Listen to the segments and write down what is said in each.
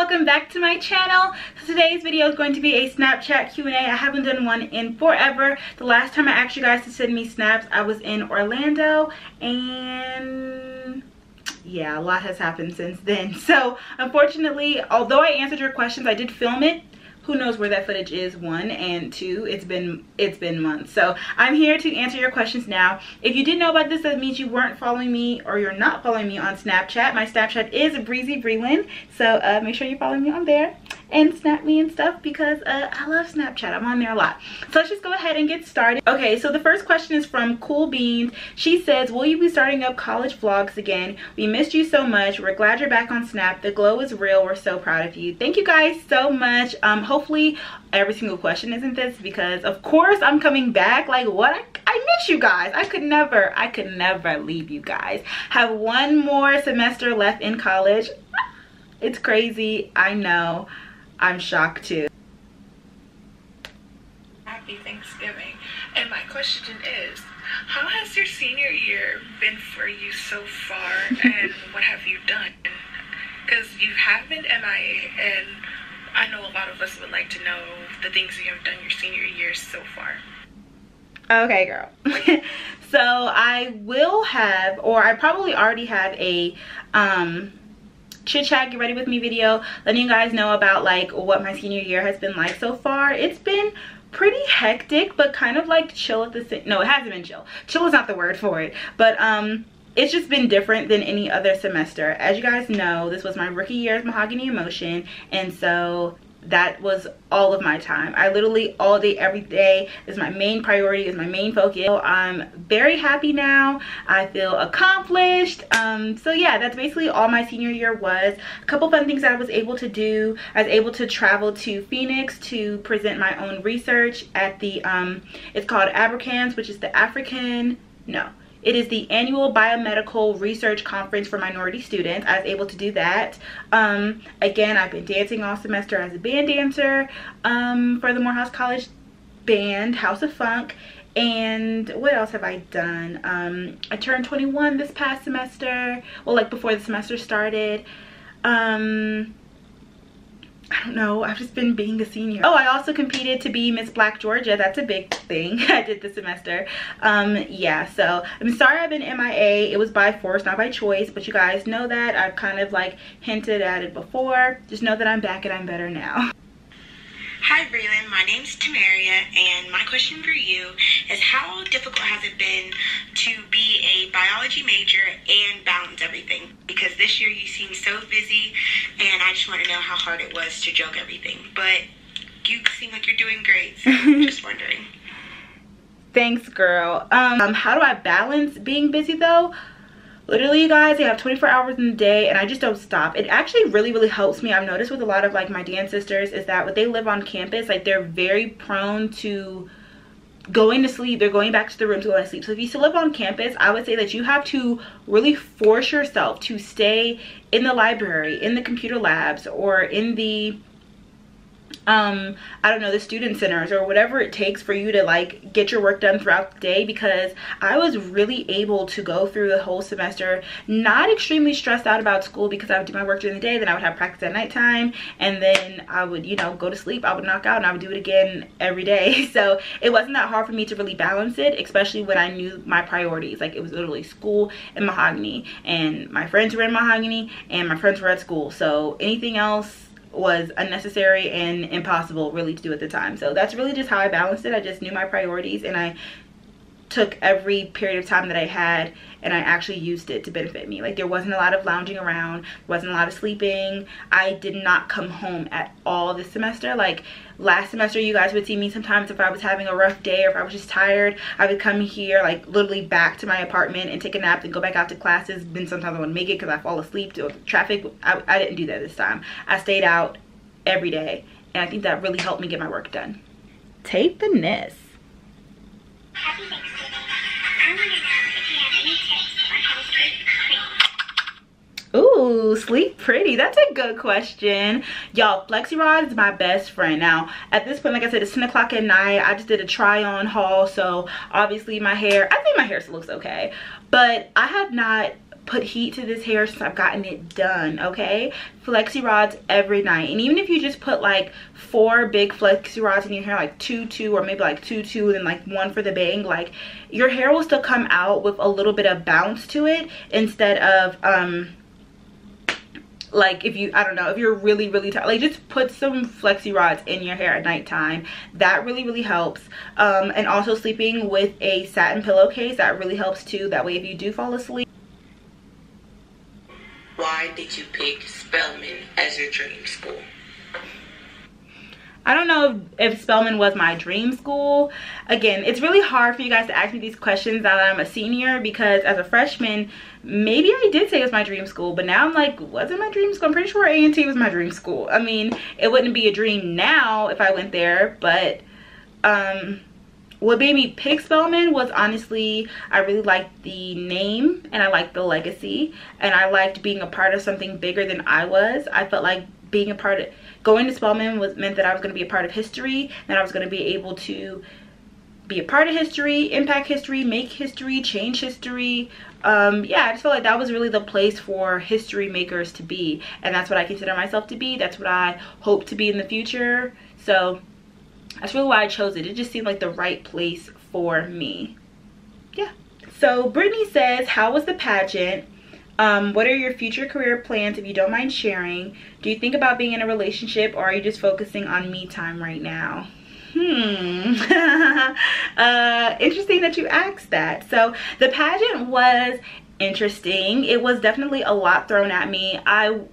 welcome back to my channel. So today's video is going to be a Snapchat Q&A. I haven't done one in forever. The last time I asked you guys to send me snaps, I was in Orlando, and yeah, a lot has happened since then. So unfortunately, although I answered your questions, I did film it. Who knows where that footage is, one, and two, it's been months. So I'm here to answer your questions now. If you didn't know about this, that means you weren't following me or you're not following me on Snapchat. My Snapchat is Breezy Brelynn, so make sure you follow me on there and snap me and stuff because I love Snapchat. I'm on there a lot. So let's just go ahead and get started. Okay, so the first question is from Cool Beans. She says, will you be starting up college vlogs again? We missed you so much. We're glad you're back on Snap. The glow is real. We're so proud of you. Thank you guys so much. Hopefully every single question isn't this, because of course I'm coming back. Like, what? I miss you guys. I could never leave you guys. Have one more semester left in college. It's crazy. I know. I'm shocked too. Happy Thanksgiving. And my question is, how has your senior year been for you so far, and what have you done? Because you have been MIA, and I know a lot of us would like to know the things that you have done your senior year so far. Okay, girl. So I will have, or I probably already have a chit chat get ready with me video letting you guys know about like what my senior year has been like so far. It's been pretty hectic, but kind of like chill at the same. No, it hasn't been chill. Chill is not the word for it, but it's just been different than any other semester. As you guys know, this was my rookie year's Mahogany Emotion, and so that was all of my time. I literally all day, every day is my main priority, is my main focus. So I'm very happy now. I feel accomplished. So yeah, that's basically all my senior year was. A couple fun things that I was able to do. I was able to travel to Phoenix to present my own research at the, it's called ABRCANS, which is the It is the annual biomedical research conference for minority students. I was able to do that. Again, I've been dancing all semester as a band dancer for the Morehouse College band, House of Funk. And what else have I done? I turned 21 this past semester. Well, like before the semester started. I don't know, I've just been being a senior. Oh, I also competed to be Miss Black Georgia. That's a big thing I did this semester. Yeah, so I'm sorry I've been MIA. It was by force, not by choice, but you guys know that. I've kind of like hinted at it before. Just know that I'm back and I'm better now. Hi Brelynn, my name's Tamaria, and my question for you is, how difficult has it been to be a biology major and balance everything? Because this year you seem so busy, and I just want to know how hard it was to juggle everything. But you seem like you're doing great, so just wondering. Thanks, girl. How do I balance being busy though? Literally, you guys, I have 24 hours in the day and I just don't stop. It actually really helps me. I've noticed with a lot of like my dance sisters is that when they live on campus, like they're very prone to going to sleep. They're going back to the room to go to sleep. So if you still live on campus, I would say that you have to really force yourself to stay in the library, in the computer labs, or in the I don't know, the student centers, or whatever it takes for you to like get your work done throughout the day, because I was really able to go through the whole semester not extremely stressed out about school, because I would do my work during the day, then I would have practice at nighttime, and then I would, you know, go to sleep. I would knock out and I would do it again every day. So it wasn't that hard for me to really balance it, especially when I knew my priorities. Like, it was literally school and Mahogany, and my friends were in Mahogany and my friends were at school, so anything else was unnecessary and impossible really to do at the time. So that's really just how I balanced it. I just knew my priorities and I took every period of time that I had and I actually used it to benefit me. Like, there wasn't a lot of lounging around, wasn't a lot of sleeping. I did not come home at all this semester. Like last semester, you guys would see me sometimes if I was having a rough day or if I was just tired, I would come here like literally back to my apartment and take a nap and go back out to classes. Then sometimes I wouldn't make it because I fall asleep to traffic. I didn't do that this time. I stayed out every day, and I think that really helped me get my work done. Tape the Ness. Happy Thanksgiving. I want to know if you have any tips on how to sleep pretty. Ooh, sleep pretty. That's a good question. Y'all, FlexiRod is my best friend. Now, at this point, like I said, it's 10 o'clock at night. I just did a try-on haul, so obviously my hair, I think my hair still looks okay. But I have not put heat to this hair since I've gotten it done, okay? Flexi rods every night. And even if you just put like 4 big flexi rods in your hair, like 2 or maybe like 2 and then like 1 for the bang, like your hair will still come out with a little bit of bounce to it, instead of like if you, I don't know, if you're really tired, like just put some flexi rods in your hair at nighttime. That really helps. And also sleeping with a satin pillowcase, that really helps too. That way if you do fall asleep. Why did you pick Spelman as your dream school? I don't know if Spelman was my dream school. Again, it's really hard for you guys to ask me these questions now that I'm a senior, because as a freshman, maybe I did say it was my dream school, but now I'm like, was it my dream school? I'm pretty sure A&T was my dream school. I mean, it wouldn't be a dream now if I went there, but what made me pick Spelman was honestly, I really liked the name and I liked the legacy, and I liked being a part of something bigger than I was. I felt like being a part of, going to Spelman meant that I was going to be a part of history, that I was going to be able to be a part of history, impact history, make history, change history. Yeah, I just felt like that was really the place for history makers to be, and that's what I consider myself to be. That's what I hope to be in the future. So that's really why I chose it. It just seemed like the right place for me. Yeah. So Brittany says, how was the pageant? What are your future career plans, if you don't mind sharing? Do you think about being in a relationship, or are you just focusing on me time right now? Interesting that you asked that. So the pageant was interesting. It was definitely a lot thrown at me. I'm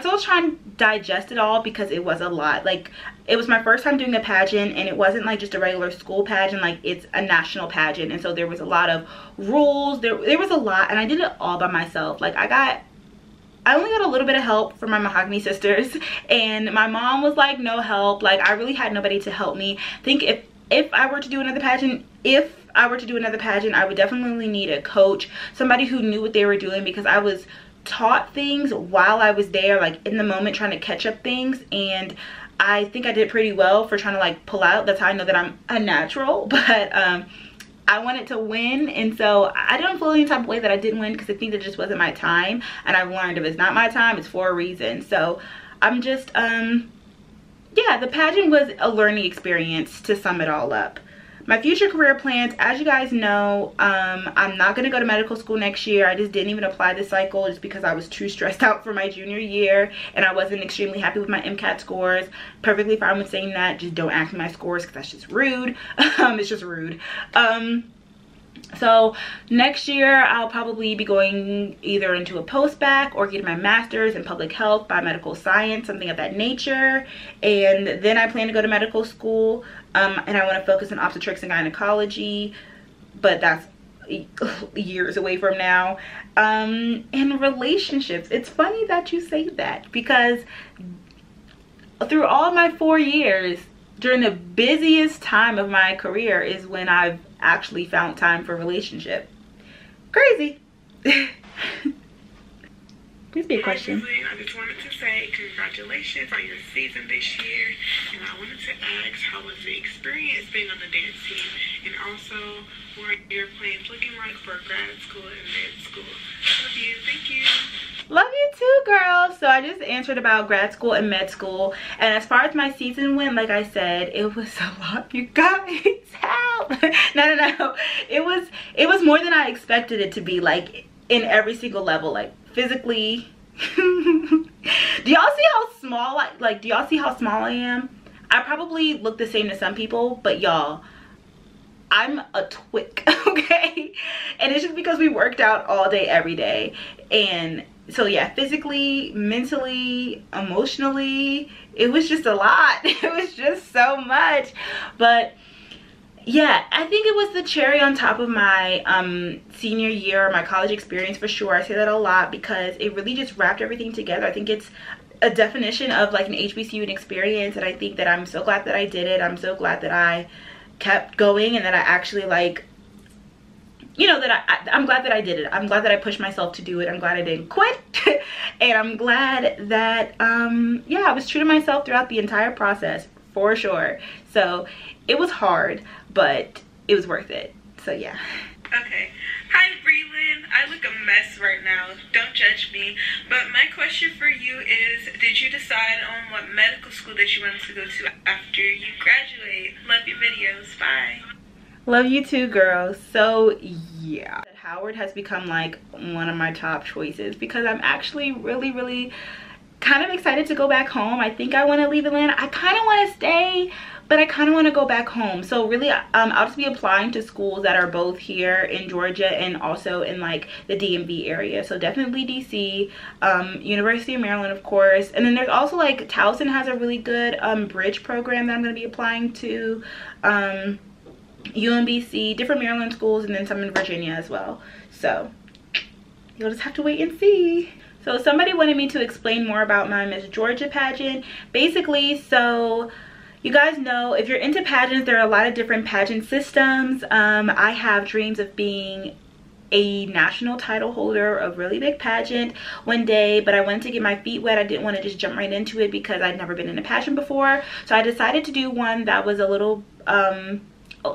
still trying to digest it all, because it was a lot. Like, it was my first time doing a pageant, and it wasn't like just a regular school pageant, like it's a national pageant, and so there was a lot of rules. There was a lot, and I did it all by myself. Like, I only got a little bit of help from my Mwahhhhhhh sisters, and my mom was like no help. Like, I really had nobody to help me. I think if I were to do another pageant, I would definitely need a coach, somebody who knew what they were doing, because I was taught things while I was there, like in the moment, trying to catch up things, and I think I did pretty well for trying to like pull out. That's how I know that I'm a natural. But I wanted to win, and so I didn't feel any type of way that I didn't win, because I think that just wasn't my time, and I've learned if it's not my time, it's for a reason. So I'm just yeah, the pageant was a learning experience, to sum it all up. My future career plans, as you guys know, I'm not going to go to medical school next year. I just didn't even apply this cycle, just because I was too stressed out for my junior year, and I wasn't extremely happy with my MCAT scores. Perfectly fine with saying that. Just don't ask me my scores, because that's just rude. It's just rude. So next year I'll probably be going either into a post-bac or getting my master's in public health, biomedical science, something of that nature. And then I plan to go to medical school, and I want to focus on obstetrics and gynecology, but that's years away from now. And relationships, it's funny that you say that, because through all my 4 years, during the busiest time of my career is when I've actually found time for a relationship. Crazy. Please be a question. I just wanted to say congratulations on your season this year, and I wanted to ask, how was the experience being on the dance team, and also what are your plans looking like for grad school and med school? Love you. Thank you. Love you too, girl. So I just answered about grad school and med school, and as far as my season went, like I said, it was a lot, you guys. Help. No, it was more than I expected it to be, like in every single level, like physically. Do y'all see how small do y'all see how small I am? I probably look the same to some people, but y'all, I'm a twig. Okay, and it's just because we worked out all day every day. And so yeah, physically, mentally, emotionally, it was just a lot. It was just so much. But yeah, I think it was the cherry on top of my senior year, my college experience, for sure. I say that a lot because it really just wrapped everything together. I think it's a definition of like an HBCU experience, and I think that I'm so glad that I did it. I'm so glad that I kept going, and that I actually, like, you know, that I'm glad that I did it. I'm glad that I pushed myself to do it. I'm glad I didn't quit. And I'm glad that yeah, I was true to myself throughout the entire process, for sure. So it was hard, but it was worth it. So yeah. Okay, Hi Brelynn, I look a mess right now, don't judge me, but my question for you is, did you decide on what medical school that you wanted to go to after you graduate? Love your videos, bye. Love you too, girl. So yeah, Howard has become like one of my top choices because I'm actually really kind of excited to go back home. I think I want to leave Atlanta. I kind of want to stay, but I kind of want to go back home. So really, I'll just be applying to schools that are both here in Georgia and also in like the DMV area. So definitely DC, University of Maryland, of course. And then there's also like Towson has a really good bridge program that I'm going to be applying to. UMBC, different Maryland schools, and then some in Virginia as well. So you'll just have to wait and see. So somebody wanted me to explain more about my Miss Georgia pageant. Basically, so you guys know, if you're into pageants, there are a lot of different pageant systems. I have dreams of being a national title holder of a really big pageant one day, but I wanted to get my feet wet. I didn't want to just jump right into it because I'd never been in a pageant before. So I decided to do one that was a little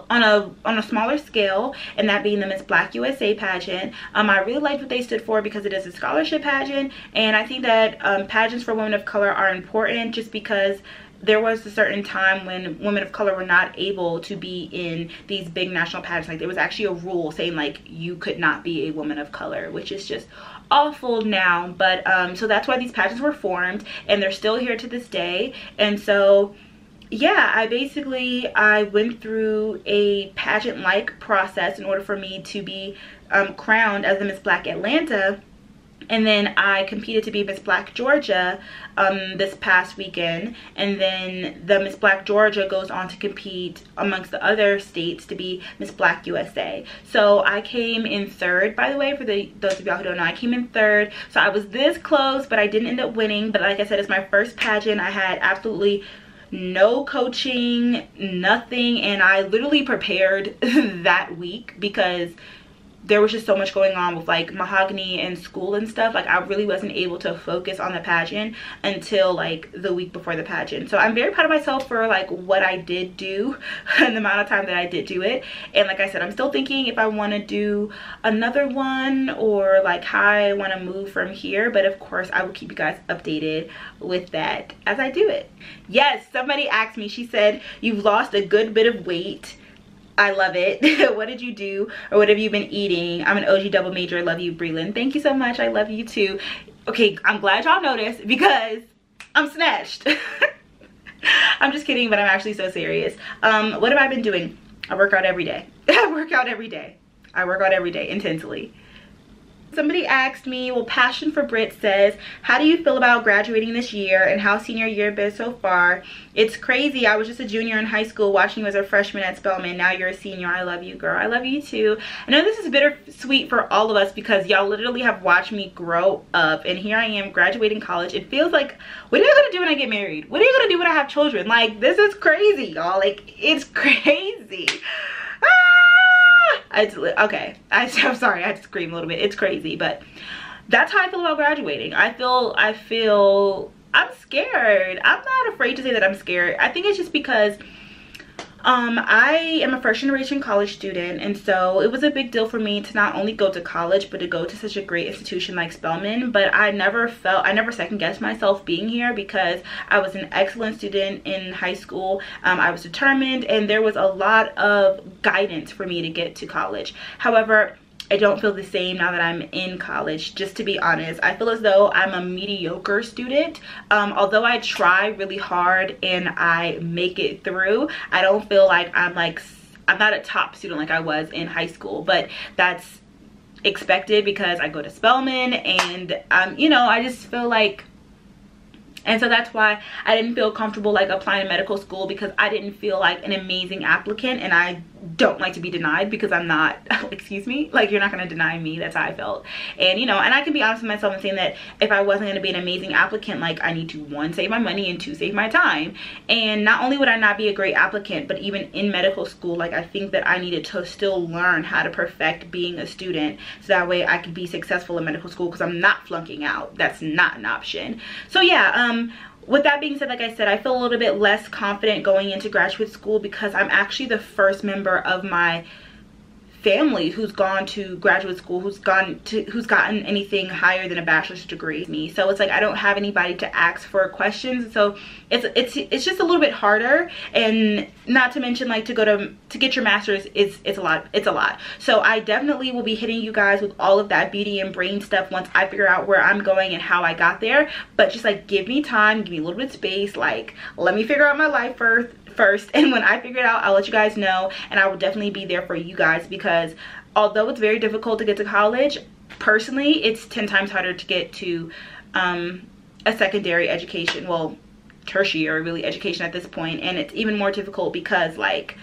on a smaller scale, and that being the Miss Black USA pageant. I really liked what they stood for because it is a scholarship pageant, and I think that pageants for women of color are important just because there was a certain time when women of color were not able to be in these big national pageants. Like there was actually a rule saying like you could not be a woman of color, which is just awful now. But so that's why these pageants were formed, and they're still here to this day. And so yeah, I went through a pageant-like process in order for me to be crowned as the Miss Black Atlanta. And then I competed to be Miss Black Georgia this past weekend. And then the Miss Black Georgia goes on to compete amongst the other states to be Miss Black USA. So I came in third, by the way, for those of y'all who don't know. I came in third. So I was this close, but I didn't end up winning. But like I said, it's my first pageant. I had absolutely no coaching, nothing, and I literally prepared that week because there was just so much going on with like Mahogany and school and stuff. Like I really wasn't able to focus on the pageant until like the week before the pageant. So I'm very proud of myself for like what I did do and the amount of time that I did do it. And like I said, I'm still thinking if I want to do another one or like how I want to move from here. But of course I will keep you guys updated with that as I do it. Yes, somebody asked me, she said, you've lost a good bit of weight. I love it. What did you do, or what have you been eating? I'm an OG double major. I love you, Brelynn. Thank you so much. I love you too. Okay, I'm glad y'all noticed because I'm snatched. I'm just kidding, but I'm actually so serious. What have I been doing? I work out every day. I work out every day. I work out every day intensely. Somebody asked me, well, Passion for Brit says, how do you feel about graduating this year and how senior year been so far? It's crazy. I was just a junior in high school watching you as a freshman at Spelman. Now you're a senior. I love you, girl. I love you too. I know this is bittersweet for all of us because y'all literally have watched me grow up, and here I am graduating college. It feels like, what are you gonna do when I get married? What are you gonna do when I have children? Like, this is crazy, y'all. Like, it's crazy. Okay, I'm sorry, I had to scream a little bit. It's crazy, but that's how I feel about graduating. I'm scared. I'm not afraid to say that I'm scared. I think it's just because I am a first generation college student, and so it was a big deal for me to not only go to college but to go to such a great institution like Spelman. But I never second guessed myself being here because I was an excellent student in high school. I was determined, and there was a lot of guidance for me to get to college. However, I don't feel the same now that I'm in college, just to be honest. I feel as though I'm a mediocre student. Although I try really hard and I make it through, I don't feel like I'm not a top student like I was in high school, but that's expected because I go to Spelman, and you know, I just feel like, and so that's why I didn't feel comfortable like applying to medical school, because I didn't feel like an amazing applicant, and I don't like to be denied because I'm not, excuse me, like, you're not going to deny me. That's how I felt. And you know, and I can be honest with myself and saying that if I wasn't going to be an amazing applicant, like, I need to, 1, save my money, and 2, save my time. And not only would I not be a great applicant, but even in medical school, like, I think that I needed to still learn how to perfect being a student, so that way I could be successful in medical school, because I'm not flunking out. That's not an option. So yeah, with that being said, like I said, I feel a little bit less confident going into graduate school because I'm actually the first member of my family who's gone to graduate school, who's gotten anything higher than a bachelor's degree. Me, so it's like I don't have anybody to ask for questions, so it's just a little bit harder. And not to mention, like, to get your master's, it's a lot. So I definitely will be hitting you guys with all of that beauty and brain stuff once I figure out where I'm going and how I got there. But just like, give me time, give me a little bit of space, like, let me figure out my life first, and when I figure it out, I'll let you guys know, and I will definitely be there for you guys, because although it's very difficult to get to college, personally it's 10 times harder to get to a secondary education, well, tertiary really education at this point. And it's even more difficult because, like,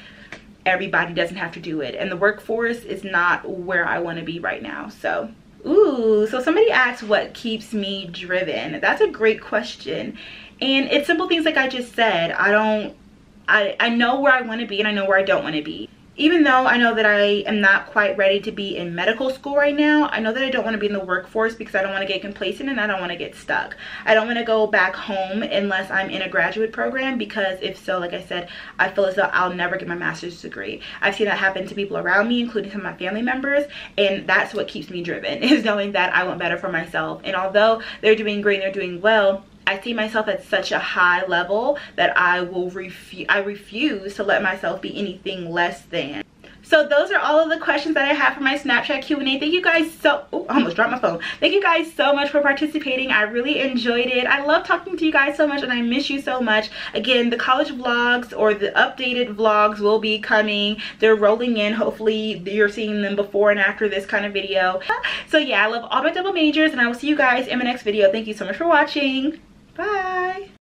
everybody doesn't have to do it, and the workforce is not where I want to be right now. So ooh, so somebody asked what keeps me driven. That's a great question, and it's simple things like I just said. I know where I want to be, and I know where I don't want to be. Even though I know that I am not quite ready to be in medical school right now, I know that I don't want to be in the workforce because I don't want to get complacent and I don't want to get stuck. I don't want to go back home unless I'm in a graduate program, because if so, like I said, I feel as though I'll never get my master's degree. I've seen that happen to people around me, including some of my family members, and that's what keeps me driven, is knowing that I want better for myself. And although they're doing great, they're doing well, I see myself at such a high level that I refuse to let myself be anything less than. So those are all of the questions that I have for my Snapchat Q&A. Thank you guys I almost dropped my phone. Thank you guys so much for participating. I really enjoyed it. I love talking to you guys so much, and I miss you so much. Again, the college vlogs, or the updated vlogs, will be coming. They're rolling in. Hopefully you're seeing them before and after this kind of video. So yeah, I love all my double majors, and I will see you guys in my next video. Thank you so much for watching. Bye.